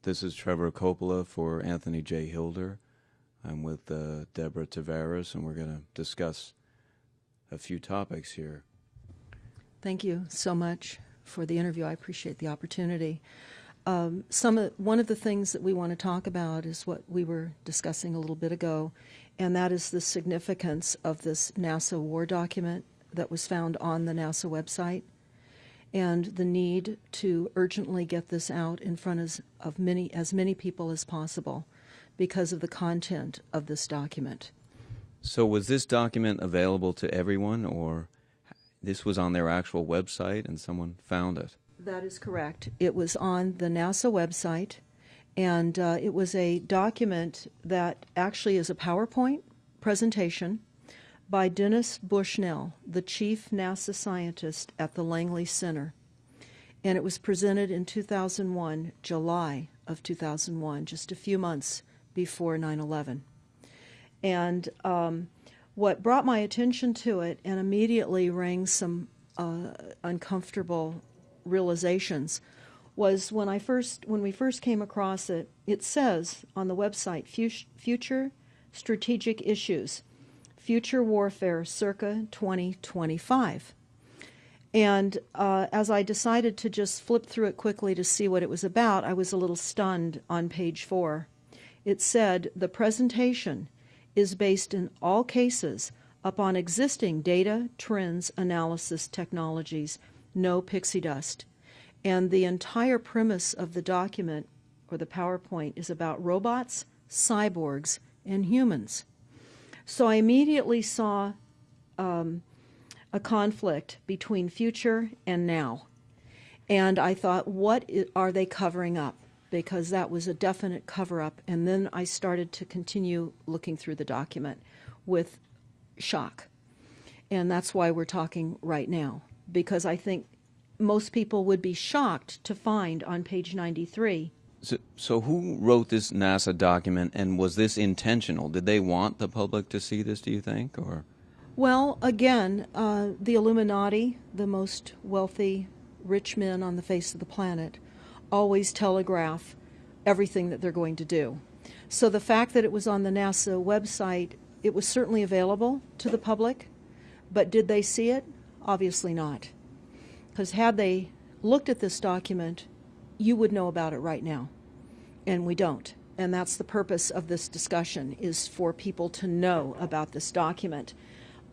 This is Trevor Coppola for Anthony J. Hilder. I'm with Deborah Tavares, and we're going to discuss a few topics here. Thank you so much for the interview. I appreciate the opportunity. One of the things that we want to talk about is what we were discussing a little bit ago, and that is the significance of this NASA war document that was found on the NASA website, and the need to urgently get this out in front of as many people as possible because of the content of this document. So was this document available to everyone, or this was on their actual website and someone found it? That is correct. It was on the NASA website, and it was a document that actually is a PowerPoint presentation by Dennis Bushnell, the chief NASA scientist at the Langley Center. And it was presented in 2001, July of 2001, just a few months before 9/11. And what brought my attention to it and immediately rang some uncomfortable realizations was when we first came across it. It says on the website, Future Strategic Issues, Future Warfare circa 2025. And as I decided to just flip through it quickly to see what it was about, I was a little stunned on page 4. It said, the presentation is based in all cases upon existing data, trends, analysis technologies, no pixie dust. And the entire premise of the document, or the PowerPoint, is about robots, cyborgs, and humans. So I immediately saw a conflict between future and now. And I thought, what are they covering up? Because that was a definite cover-up. And then I started to continue looking through the document with shock. And that's why we're talking right now, because I think most people would be shocked to find on page 93. So who wrote this NASA document, and was this intentional? Did they want the public to see this, do you think? Or? Well, again, the Illuminati, the most wealthy, rich men on the face of the planet, always telegraph everything that they're going to do. So the fact that it was on the NASA website, it was certainly available to the public, but did they see it? Obviously not. Because had they looked at this document, you would know about it right now. And we don't. And that's the purpose of this discussion, is for people to know about this document.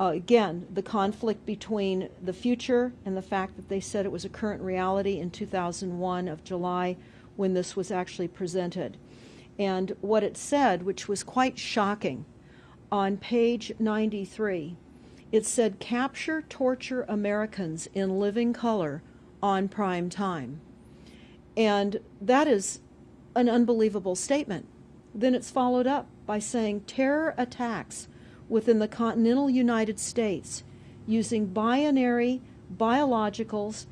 Again, the conflict between the future and the fact that they said it was a current reality in 2001 of July when this was actually presented. And what it said, which was quite shocking, on page 93, it said, capture, torture Americans in living color on prime time. And that is an unbelievable statement. Then it's followed up by saying terror attacks within the continental United States using binary biologicals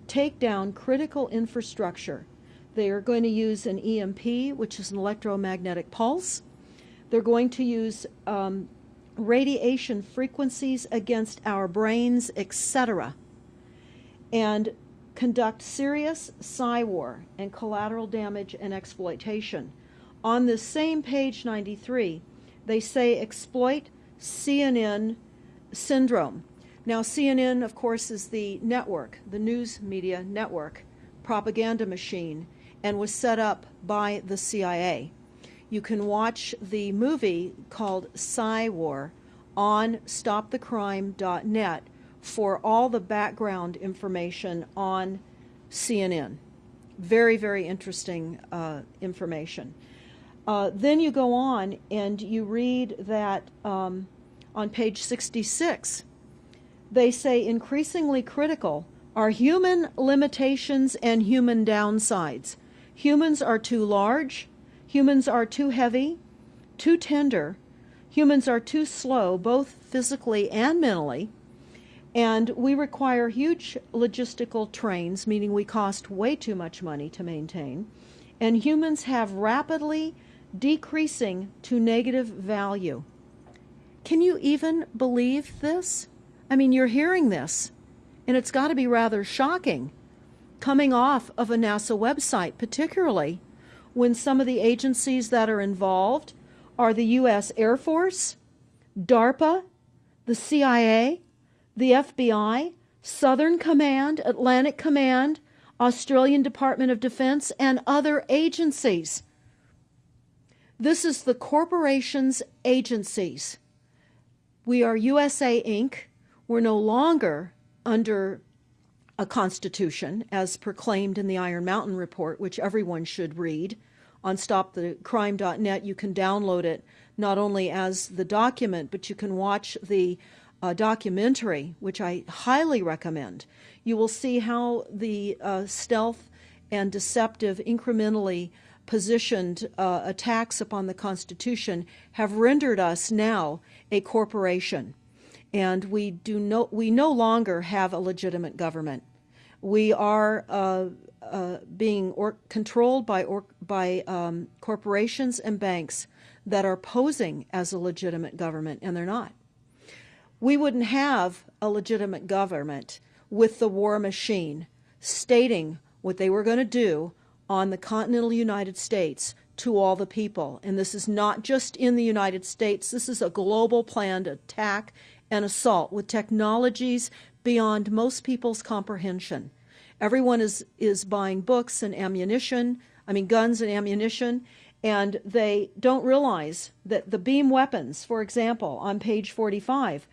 take down critical infrastructure. They are going to use an EMP, which is an electromagnetic pulse. They're going to use radiation frequencies against our brains, etc., and conduct serious psy-war and collateral damage and exploitation. On this same page 93, they say exploit CNN syndrome. Now, CNN, of course, is the network, the news media network, propaganda machine, and was set up by the CIA. You can watch the movie called Psy-War on stopthecrime.net for all the background information on CNN. Very, very interesting information. Then you go on and you read that on page 66, they say increasingly critical are human limitations and human downsides. Humans are too large, humans are too heavy, too tender, humans are too slow, both physically and mentally, and we require huge logistical trains, meaning we cost way too much money to maintain, and humans have rapidly decreasing to negative value. Can you even believe this? I mean, you're hearing this, and it's got to be rather shocking coming off of a NASA website, particularly when some of the agencies that are involved are the U.S. Air Force, DARPA, the CIA, the FBI, Southern Command, Atlantic Command, Australian Department of Defense, and other agencies. This is the corporation's agencies. We are USA Inc. We're no longer under a constitution as proclaimed in the Iron Mountain Report, which everyone should read. On stopthecrime.net, you can download it not only as the document, but you can watch the documentary, which I highly recommend. You will see how the stealth and deceptive, incrementally positioned attacks upon the Constitution have rendered us now a corporation, and we no longer have a legitimate government. We are being controlled by corporations and banks that are posing as a legitimate government, and they're not. We wouldn't have a legitimate government with the war machine stating what they were going to do on the continental United States to all the people. And this is not just in the United States. This is a global planned attack and assault with technologies beyond most people's comprehension. Everyone is buying books and guns and ammunition, and they don't realize that the beam weapons, for example, on page 45,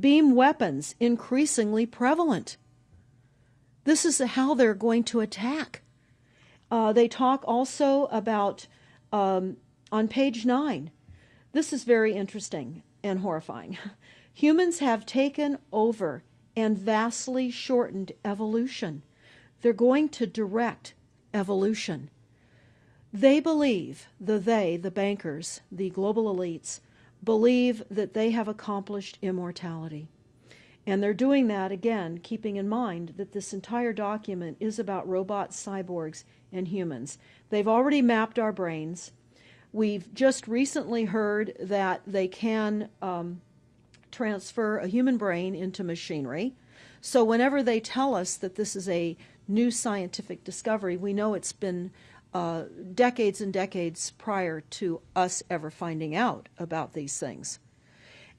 beam weapons increasingly prevalent. This is how they're going to attack. They talk also about, on page 9, this is very interesting and horrifying. Humans have taken over and vastly shortened evolution. They're going to direct evolution. They believe, the bankers, the global elites, believe that they have accomplished immortality. And they're doing that, again, keeping in mind that this entire document is about robots, cyborgs, and humans. They've already mapped our brains. We've just recently heard that they can transfer a human brain into machinery. So whenever they tell us that this is a new scientific discovery, we know it's been decades and decades prior to us ever finding out about these things.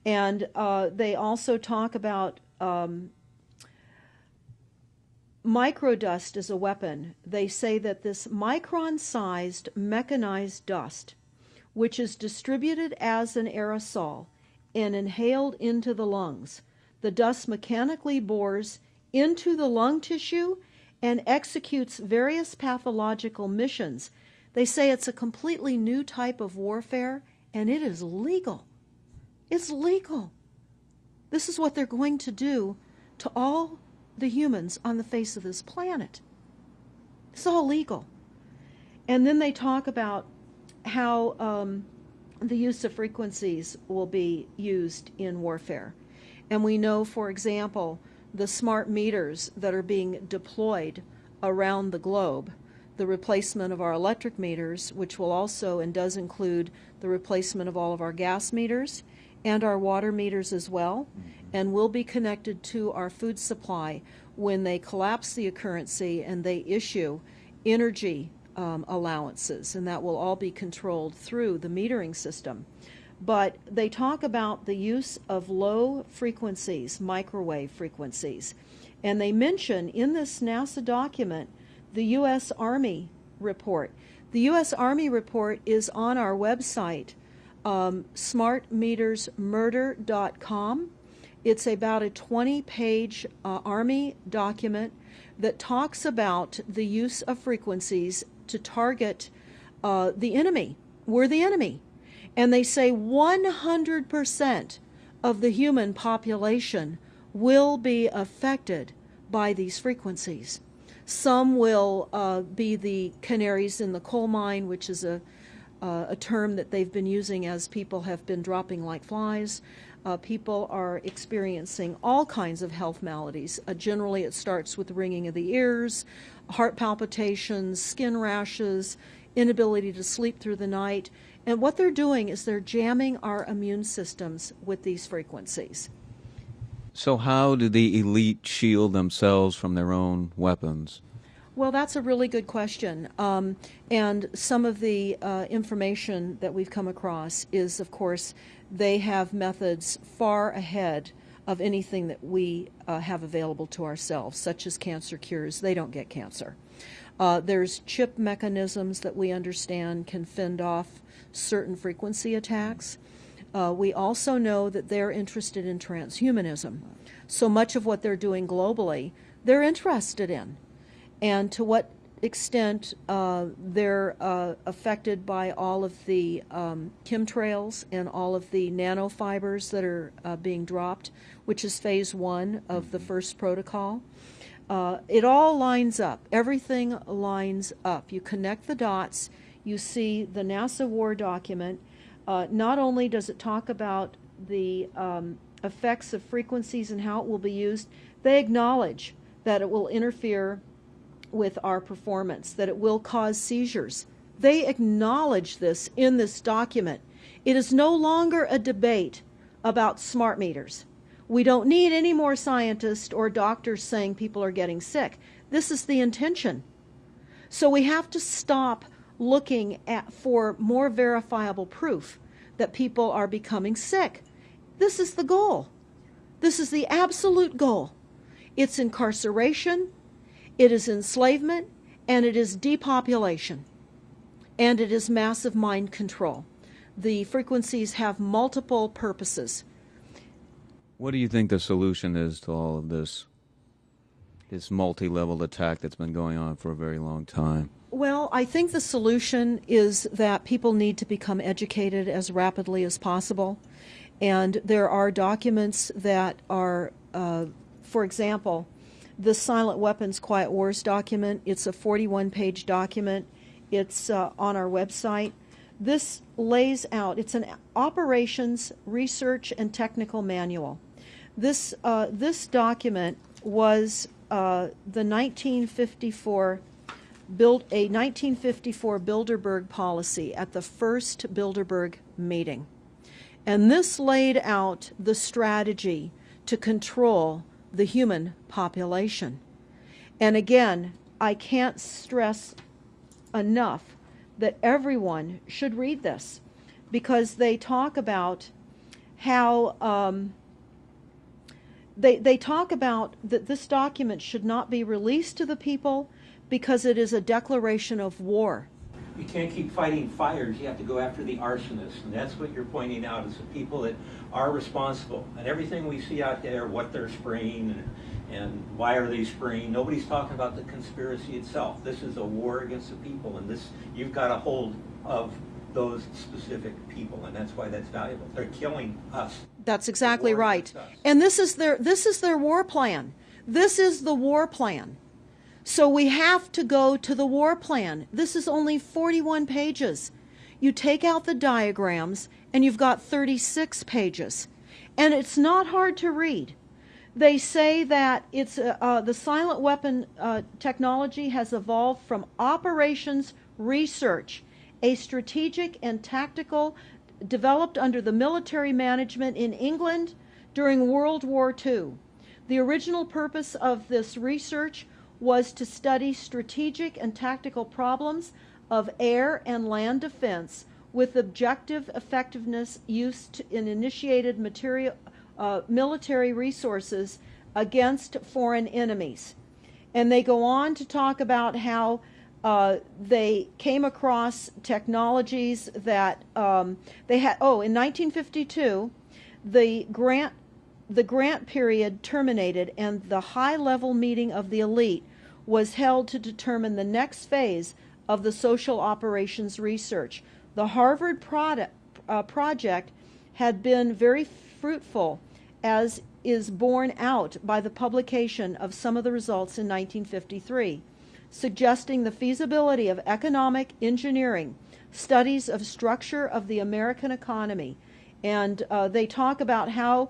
And they also talk about microdust as a weapon. They say that this micron-sized mechanized dust, which is distributed as an aerosol and inhaled into the lungs, the dust mechanically bores into the lung tissue and executes various pathological missions. They say it's a completely new type of warfare, and it is legal. It's legal. This is what they're going to do to all the humans on the face of this planet. It's all legal. And then they talk about how the use of frequencies will be used in warfare. And we know, for example, the smart meters that are being deployed around the globe, the replacement of our electric meters, which will also and does include the replacement of all of our gas meters and our water meters as well, and will be connected to our food supply when they collapse the currency and they issue energy allowances, and that will all be controlled through the metering system. But they talk about the use of low frequencies, microwave frequencies, and they mention in this NASA document the U.S. Army report. The U.S. Army report is on our website, smartmetersmurder.com. It's about a 20-page Army document that talks about the use of frequencies to target the enemy. We're the enemy. And they say 100% of the human population will be affected by these frequencies. Some will be the canaries in the coal mine, which is a term that they've been using as people have been dropping like flies. People are experiencing all kinds of health maladies. Generally, it starts with ringing of the ears, heart palpitations, skin rashes, inability to sleep through the night. And what they're doing is they're jamming our immune systems with these frequencies. So how do the elite shield themselves from their own weapons? Well, that's a really good question. And some of the information that we've come across is, of course, they have methods far ahead of anything that we have available to ourselves, such as cancer cures. They don't get cancer. There's chip mechanisms that we understand can fend off certain frequency attacks. We also know that they're interested in transhumanism. So much of what they're doing globally, they're interested in. And to what extent they're affected by all of the chemtrails and all of the nanofibers that are being dropped, which is phase 1 of the first protocol. It all lines up. Everything lines up. You connect the dots. You see the NASA war document. Not only does it talk about the effects of frequencies and how it will be used, they acknowledge that it will interfere with our performance, that it will cause seizures. They acknowledge this in this document. It is no longer a debate about smart meters. We don't need any more scientists or doctors saying people are getting sick. This is the intention. So we have to stop looking for more verifiable proof that people are becoming sick. This is the goal. This is the absolute goal. It's incarceration, it is enslavement, and it is depopulation, and it is massive mind control. The frequencies have multiple purposes. What do you think the solution is to all of this multi-level attack that's been going on for a very long time? Well, I think the solution is that people need to become educated as rapidly as possible. And there are documents that are, for example, the Silent Weapons Quiet Wars document. It's a 41-page document. It's on our website. This lays out, it's an operations, research, and technical manual. This document was the 1954 Bilderberg policy at the first Bilderberg meeting. And this laid out the strategy to control the human population. And again, I can't stress enough that everyone should read this, because they talk about how they talk about that this document should not be released to the people because it is a declaration of war. You can't keep fighting fires. You have to go after the arsonists. And that's what you're pointing out, is the people that are responsible. And everything we see out there, what they're spraying and why are they spraying, nobody's talking about the conspiracy itself. This is a war against the people, and this, you've got a hold of those specific people, and that's why that's valuable. They're killing us. That's exactly right. And this is their war plan. This is the war plan. So we have to go to the war plan. This is only 41 pages. You take out the diagrams and you've got 36 pages. And it's not hard to read. They say that it's the silent weapon technology has evolved from operations research, a strategic and tactical developed under the military management in England during World War II. The original purpose of this research was to study strategic and tactical problems of air and land defense with objective effectiveness used in initiated military resources against foreign enemies. And they go on to talk about how they came across technologies that they had. Oh, in 1952, the grant period terminated and the high-level meeting of the elite was held to determine the next phase of the social operations research. The Harvard project had been very fruitful, as is borne out by the publication of some of the results in 1953, suggesting the feasibility of economic engineering, studies of structure of the American economy. And they talk about how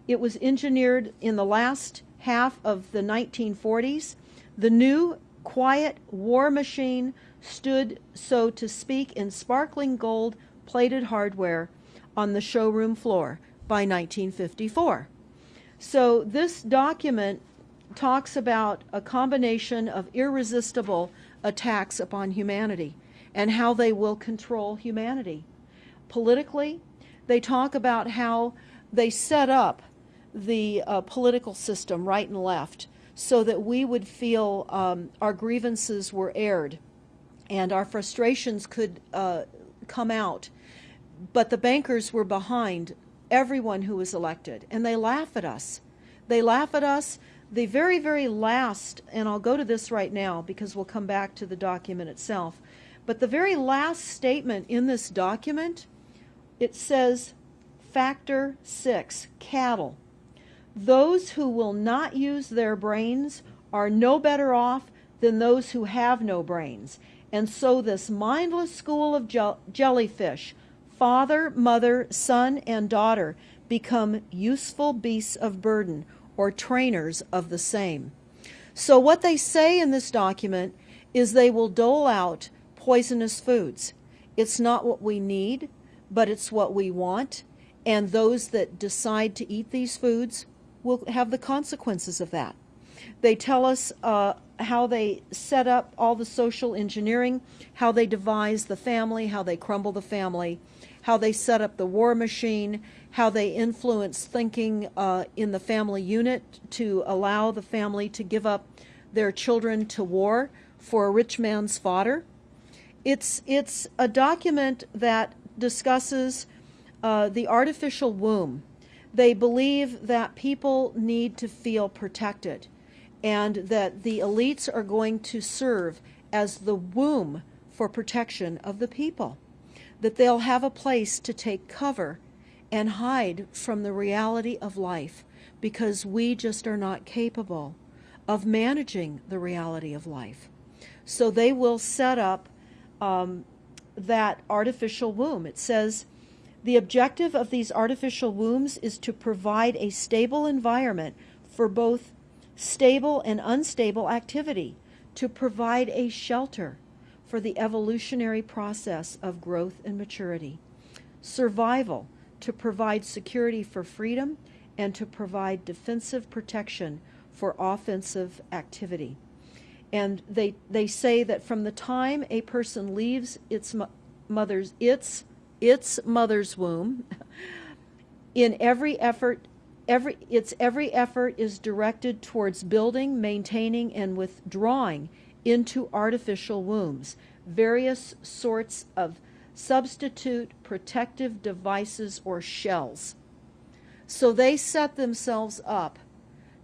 it was engineered in the last half of the 1940s. The new quiet war machine stood, so to speak, in sparkling gold-plated hardware on the showroom floor by 1954. So this document talks about a combination of irresistible attacks upon humanity and how they will control humanity. Politically, they talk about how they set up the political system right and left so that we would feel our grievances were aired and our frustrations could come out. But the bankers were behind everyone who was elected, and they laugh at us. They laugh at us. The very, very last, and I'll go to this right now because we'll come back to the document itself, but the very last statement in this document, it says, Factor 6, cattle. Those who will not use their brains are no better off than those who have no brains. And so this mindless school of jellyfish, father, mother, son, and daughter, become useful beasts of burden, or trainers of the same. So what they say in this document is they will dole out poisonous foods. It's not what we need, but it's what we want, and those that decide to eat these foods will have the consequences of that. They tell us how they set up all the social engineering, how they devise the family, how they crumble the family, how they set up the war machine, how they influence thinking in the family unit to allow the family to give up their children to war for a rich man's fodder. It's a document that discusses the artificial womb. They believe that people need to feel protected and that the elites are going to serve as the womb for protection of the people, that they'll have a place to take cover and hide from the reality of life because we just are not capable of managing the reality of life. So they will set up that artificial womb. It says, the objective of these artificial wombs is to provide a stable environment for both stable and unstable activity, to provide a shelter for the evolutionary process of growth and maturity, survival, to provide security for freedom, and to provide defensive protection for offensive activity. And they say that from the time a person leaves its mother's womb, in every effort is directed towards building, maintaining, and withdrawing into artificial wombs various sorts of substitute protective devices or shells. So they set themselves up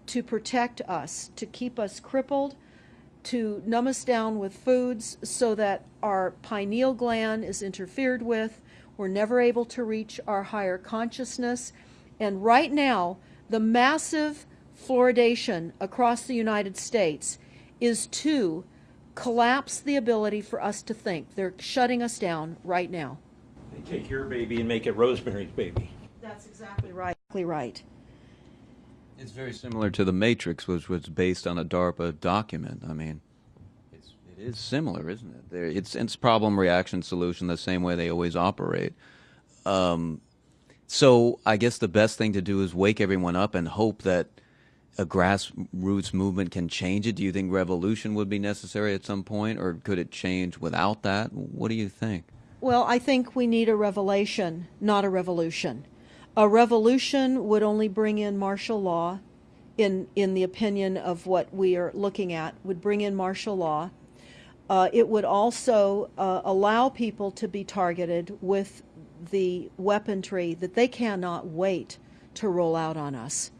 to protect us, to keep us crippled, to numb us down with foods so that our pineal gland is interfered with. We're never able to reach our higher consciousness. And right now, the massive fluoridation across the United States is to collapse the ability for us to think. They're shutting us down right now. They take your baby and make it Rosemary's Baby. That's exactly right. Exactly right. It's very similar to The Matrix, which was based on a DARPA document. I mean, it is similar, isn't it? It's problem, reaction, solution, the same way they always operate. So I guess the best thing to do is wake everyone up and hope that a grassroots movement can change it. Do you think revolution would be necessary at some point, or could it change without that? What do you think? Well, I think we need a revelation, not a revolution. A revolution would only bring in martial law, in the opinion of what we are looking at, would bring in martial law. It would also allow people to be targeted with the weaponry that they cannot wait to roll out on us.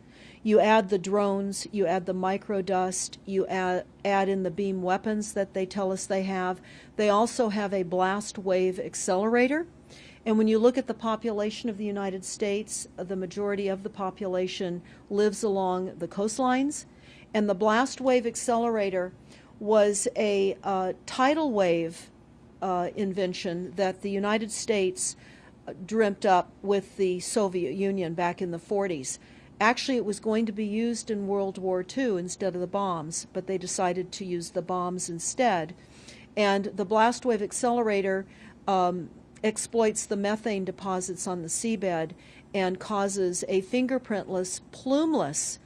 You add the drones, you add the microdust, you add in the beam weapons that they tell us they have. They also have a blast wave accelerator. And when you look at the population of the United States, the majority of the population lives along the coastlines. And the blast wave accelerator was a tidal wave invention that the United States dreamt up with the Soviet Union back in the 40s. Actually, it was going to be used in World War II instead of the bombs, but they decided to use the bombs instead. And the blast wave accelerator exploits the methane deposits on the seabed and causes a fingerprintless, plumeless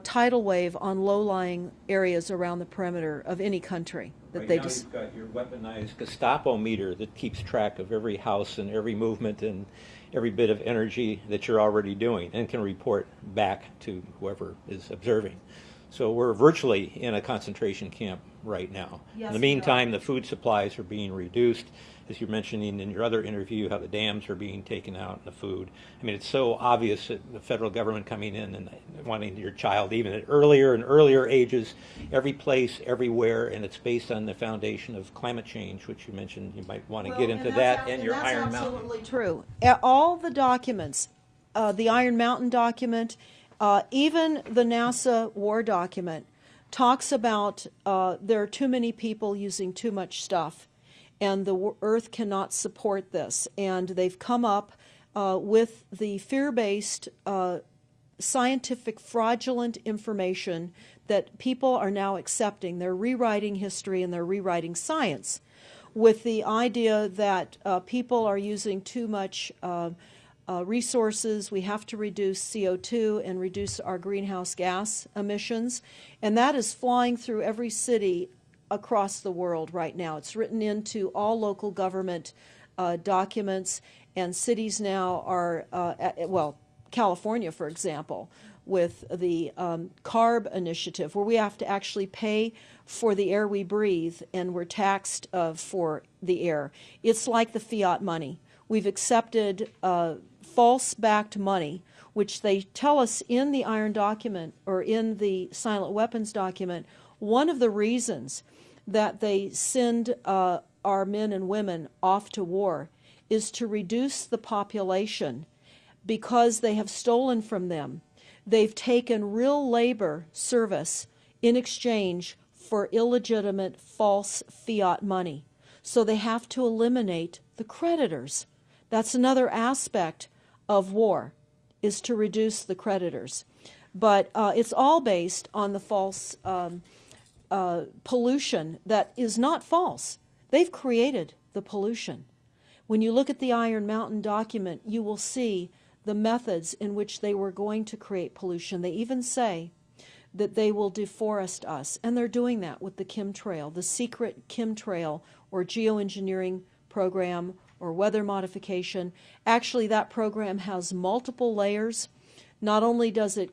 tidal wave on low-lying areas around the perimeter of any country that Right they now just. you've got your weaponized Gestapo meter that keeps track of every house and every movement and every bit of energy that you're already doing and can report back to whoever is observing. So we're virtually in a concentration camp right now. Yes, In the we are. meantime, the food supplies are being reduced. As you're mentioning in your other interview, how the dams are being taken out and the food. I mean, it's so obvious that the federal government coming in and wanting your child even at earlier and earlier ages, every place, everywhere, and it's based on the foundation of climate change, which you mentioned. You might want to get into that and your Iron That's Mountain. absolutely true. All the documents, the Iron Mountain document, even the NASA war document, talks about there are too many people using too much stuff, and the Earth cannot support this. And they've come up with the fear-based, scientific, fraudulent information that people are now accepting. They're rewriting history and they're rewriting science with the idea that people are using too much resources. We have to reduce CO2 and reduce our greenhouse gas emissions. And that is flying through every city across the world right now. It's written into all local government documents, and cities now are, well, California, for example, with the CARB initiative, where we have to actually pay for the air we breathe, and we're taxed for the air. It's like the fiat money. We've accepted false-backed money, which they tell us in the Iron document or in the Silent Weapons document. One of the reasons that they send our men and women off to war is to reduce the population because they have stolen from them. They've taken real labor service in exchange for illegitimate false fiat money. So they have to eliminate the creditors. That's another aspect of war, is to reduce the creditors. But it's all based on the false pollution that is not false. They've created the pollution. When you look at the Iron Mountain document, you will see the methods in which they were going to create pollution. They even say that they will deforest us, and they're doing that with the chemtrail, the secret chemtrail or geoengineering program or weather modification. Actually, that program has multiple layers. Not only does it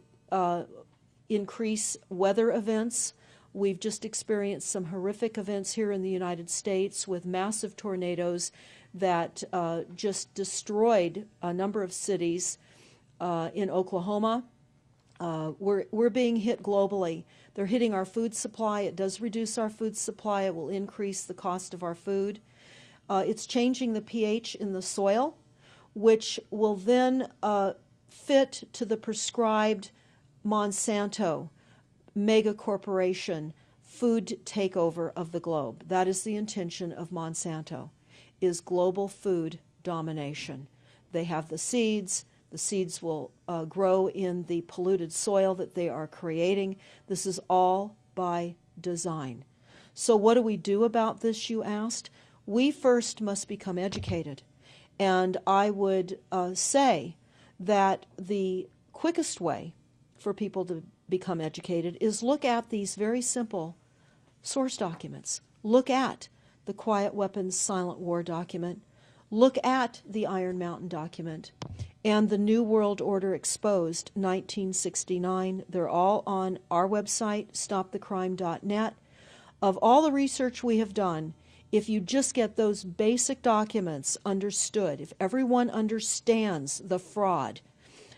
increase weather events, we've just experienced some horrific events here in the United States with massive tornadoes that just destroyed a number of cities in Oklahoma. We're being hit globally. They're hitting our food supply. It does reduce our food supply. It will increase the cost of our food. It's changing the pH in the soil, which will then fit to the prescribed Monsanto mega corporation food takeover of the globe. That is the intention of Monsanto, is global food domination. They have the seeds. The seeds will grow in the polluted soil that they are creating. This is all by design. So what do we do about this, you asked? We first must become educated. And I would say that the quickest way for people to become educated is look at these very simple source documents. Look at the Quiet Weapons Silent War document. Look at the Iron Mountain document and the New World Order Exposed 1969. They're all on our website, stopthecrime.net. Of all the research we have done, if you just get those basic documents understood, if everyone understands the fraud,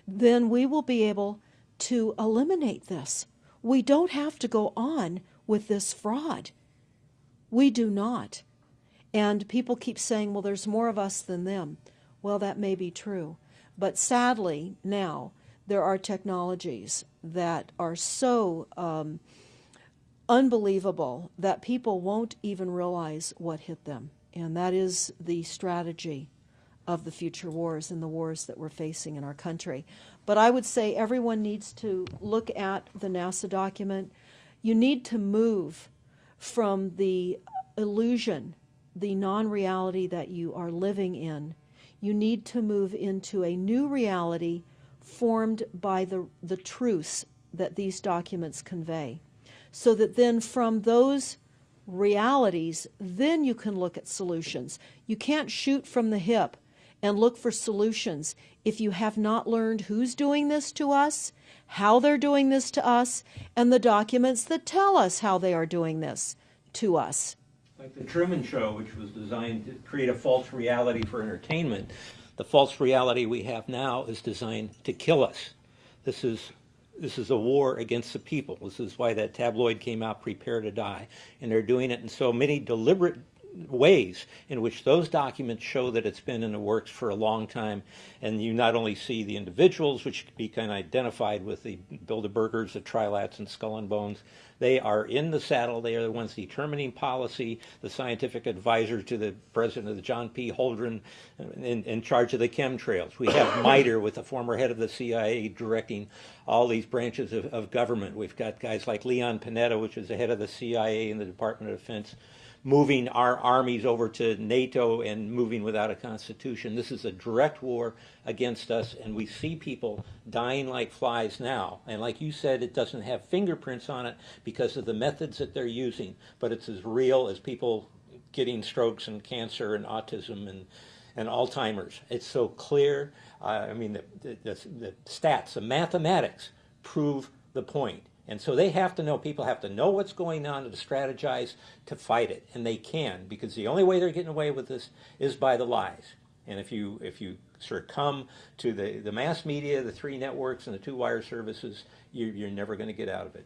then we will be able to eliminate this. We don't have to go on with this fraud. We do not. And people keep saying, well, there's more of us than them. Well, that may be true. But sadly, now, there are technologies that are so unbelievable that people won't even realize what hit them. And that is the strategy of the future wars and the wars that we're facing in our country. But I would say everyone needs to look at the NASA document. You need to move from the illusion, the non-reality that you are living in. You need to move into a new reality formed by the truths that these documents convey. So that then from those realities, then you can look at solutions. You can't shoot from the hip and look for solutions if you have not learned who's doing this to us, how they're doing this to us, and the documents that tell us how they are doing this to us. Like the Truman Show, which was designed to create a false reality for entertainment, the false reality we have now is designed to kill us. This is a war against the people. This is why that tabloid came out, Prepare to Die. And they're doing it in so many deliberate ways in which those documents show that it's been in the works for a long time. And you not only see the individuals, which could be kind of identified with the Bilderbergers, the Trilats, and Skull and Bones. They are in the saddle. They are the ones determining policy, the scientific advisors to the president of the John P. Holdren in charge of the chemtrails. We have MITRE with the former head of the CIA directing all these branches of government. We've got guys like Leon Panetta, which is the head of the CIA and the Department of Defense, moving our armies over to NATO and moving without a constitution. This is a direct war against us, and we see people dying like flies now. And like you said, it doesn't have fingerprints on it because of the methods that they're using, but it's as real as people getting strokes and cancer and autism and Alzheimer's. It's so clear. I mean, the stats, the mathematics prove the point. And so they have to know, people have to know what's going on to strategize to fight it. And they can, because the only way they're getting away with this is by the lies. And if you succumb to the mass media, the three networks, and the two wire services, you're never going to get out of it.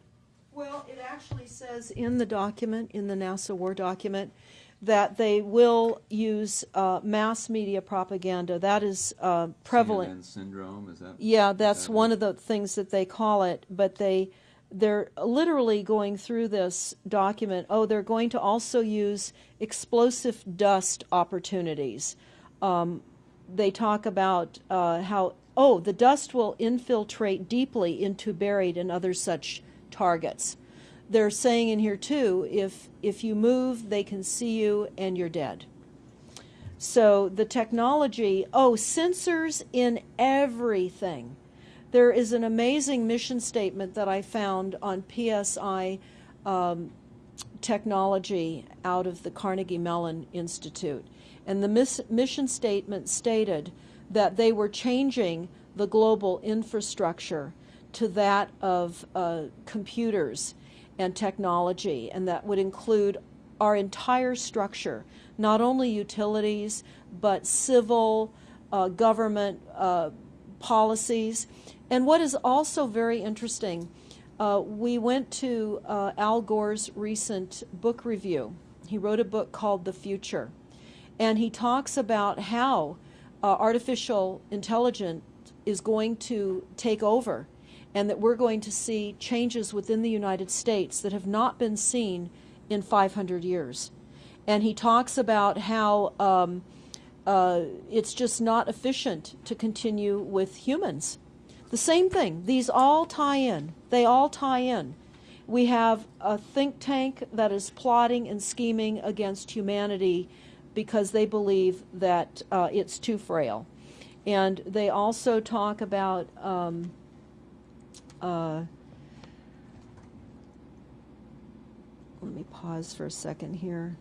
Well, it actually says in the document, in the NASA War document, that they will use mass media propaganda. That is prevalent. CNN syndrome, is that? Yeah, that's one of the things that they call it. But they're literally going through this document. Oh, they're going to also use explosive dust opportunities. They talk about how, the dust will infiltrate deeply into buried and other such targets. They're saying in here, too, if you move, they can see you and you're dead. So the technology, sensors in everything. There is an amazing mission statement that I found on PSI technology out of the Carnegie Mellon Institute. And the mission statement stated that they were changing the global infrastructure to that of computers and technology, and that would include our entire structure, not only utilities, but civil, government policies. And what is also very interesting, we went to Al Gore's recent book review. He wrote a book called The Future, and he talks about how artificial intelligence is going to take over, and that we're going to see changes within the United States that have not been seen in 500 years. And he talks about how it's just not efficient to continue with humans. The same thing. These all tie in. They all tie in. We have a think tank that is plotting and scheming against humanity because they believe that it's too frail. And they also talk about let me pause for a second here.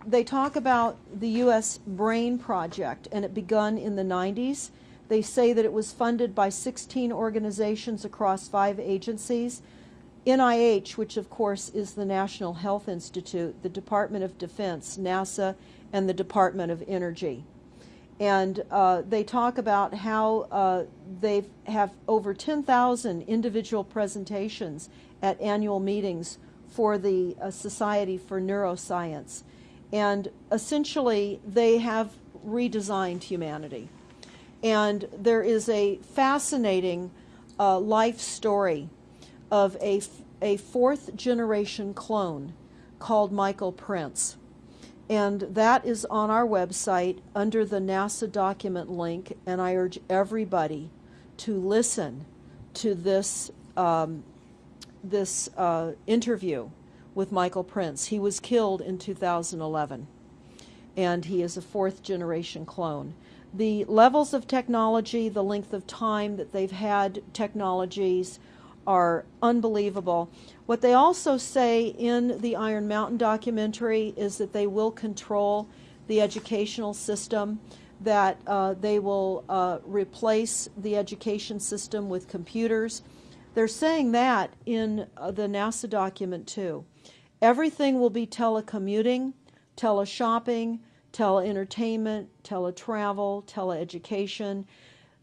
They talk about the U.S. Brain Project, and it begun in the 90s. They say that it was funded by 16 organizations across 5 agencies. NIH, which of course is the National Health Institute, the Department of Defense, NASA, and the Department of Energy. And they talk about how they have over 10,000 individual presentations at annual meetings for the Society for Neuroscience. And essentially, they have redesigned humanity. And there is a fascinating life story of a 4th-generation clone called Michael Prince. And that is on our website under the NASA document link, and I urge everybody to listen to this interview with Michael Prince. He was killed in 2011. and he is a fourth-generation clone. The levels of technology, the length of time that they've had technologies are unbelievable. What they also say in the Iron Mountain documentary is that they will control the educational system, that they will replace the education system with computers. They're saying that in the NASA document too. Everything will be telecommuting, teleshopping, teleentertainment, teletravel, teleeducation.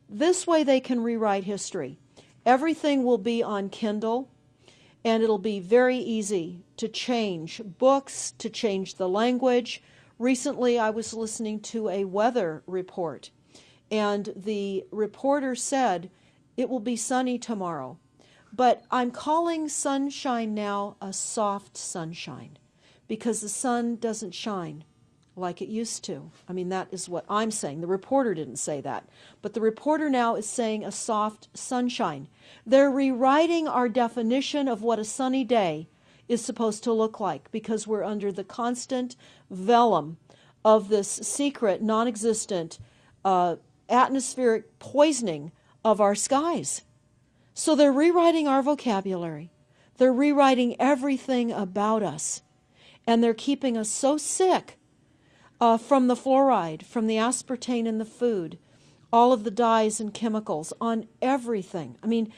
This way they can rewrite history. Everything will be on Kindle, and it'll be very easy to change books, to change the language. Recently, I was listening to a weather report, and the reporter said, it will be sunny tomorrow. But I'm calling sunshine now a soft sunshine, because the sun doesn't shine like it used to. I mean, that is what I'm saying. The reporter didn't say that. But the reporter now is saying a soft sunshine. They're rewriting our definition of what a sunny day is supposed to look like, because we're under the constant vellum of this secret, non-existent atmospheric poisoning of our skies. So they're rewriting our vocabulary. They're rewriting everything about us. And they're keeping us so sick from the fluoride, from the aspartame in the food, all of the dyes and chemicals on everything. I mean,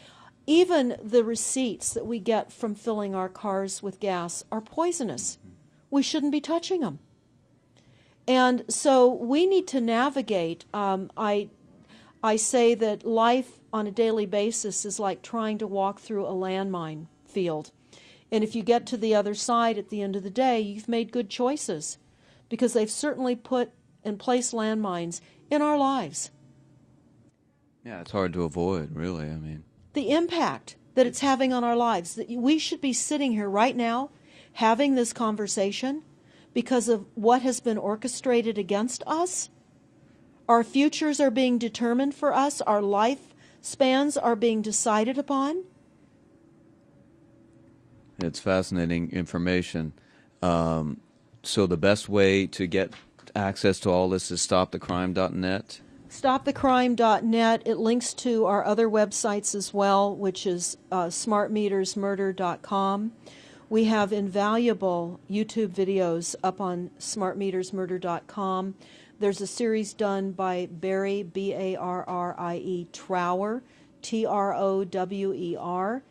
even the receipts that we get from filling our cars with gas are poisonous. We shouldn't be touching them. And so we need to navigate. I say that life on a daily basis is like trying to walk through a landmine field. And if you get to the other side at the end of the day, you've made good choices, because they've certainly put and placed landmines in our lives. Yeah, it's hard to avoid, really. I mean, The impact that it's having on our lives, that we should be sitting here right now having this conversation because of what has been orchestrated against us. Our futures are being determined for us. Our life spans are being decided upon. it's fascinating information. So the best way to get access to all this is stopthecrime.net. StopTheCrime.net. It links to our other websites as well, which is smartmetersmurder.com. We have invaluable YouTube videos up on smartmetersmurder.com. There's a series done by Barry, B-A-R-R-I-E, Trower, T-R-O-W-E-R,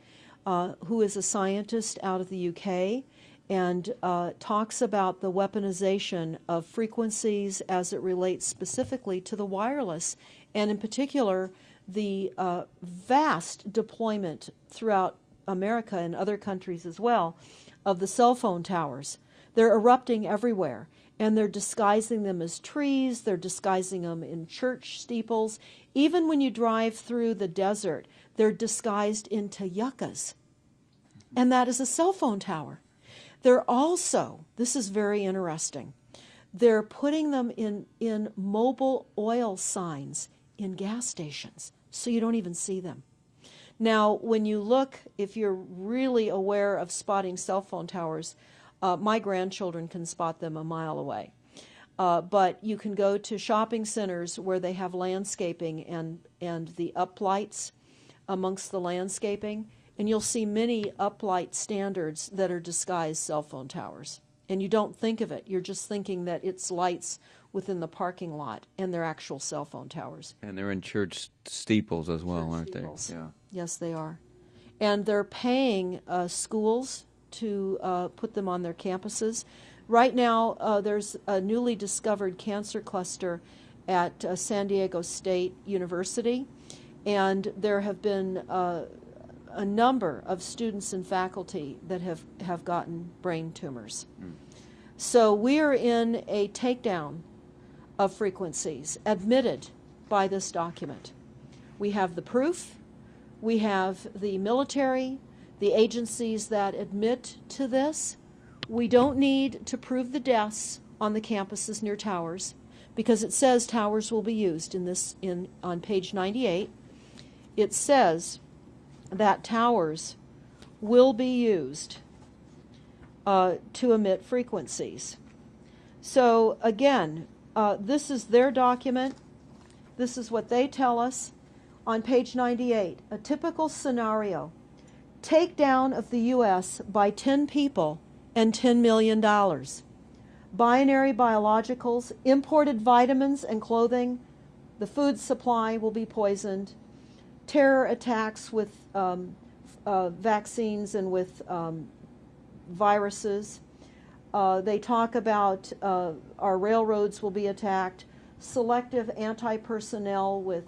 who is a scientist out of the UK, and talks about the weaponization of frequencies as it relates specifically to the wireless, and in particular, the vast deployment throughout America and other countries as well of the cell phone towers. They're erupting everywhere, and they're disguising them as trees, they're disguising them in church steeples. Even when you drive through the desert, they're disguised into yuccas, and that is a cell phone tower. They're also, this is very interesting, they're putting them in mobile oil signs in gas stations, so you don't even see them. Now, when you look, if you're really aware of spotting cell phone towers, my grandchildren can spot them a mile away. But you can go to shopping centers where they have landscaping and the uplights amongst the landscaping, and you'll see many uplight standards that are disguised cell phone towers. And you don't think of it. You're just thinking that it's lights within the parking lot, and they're actual cell phone towers. And they're in church steeples as well, Church aren't steeples. they? Yeah. Yes, they are. And they're paying schools to put them on their campuses. Right now, there's a newly discovered cancer cluster at San Diego State University, and there have been a number of students and faculty that have gotten brain tumors. So we are in a takedown of frequencies admitted by this document. We have the proof, we have the military, the agencies that admit to this. We don't need to prove the deaths on the campuses near towers, because it says towers will be used on page 98. It says that towers will be used to emit frequencies. So again, this is their document. This is what they tell us on page 98. A typical scenario: takedown of the U.S. by 10 people and $10 million. Binary biologicals, imported vitamins and clothing, the food supply will be poisoned. Terror attacks with vaccines and with viruses. They talk about our railroads will be attacked. Selective anti-personnel with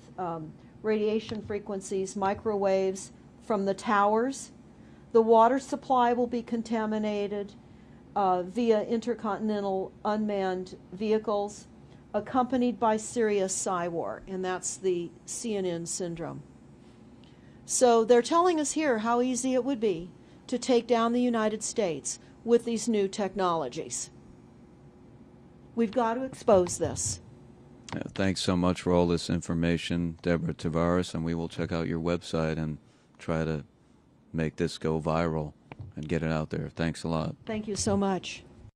radiation frequencies, microwaves from the towers. The water supply will be contaminated via intercontinental unmanned vehicles, accompanied by serious psy-war, and that's the CNN syndrome. So they're telling us here how easy it would be to take down the United States with these new technologies. We've got to expose this. Thanks so much for all this information, Deborah Tavares, and we will check out your website and try to make this go viral and get it out there. Thanks a lot. Thank you so much.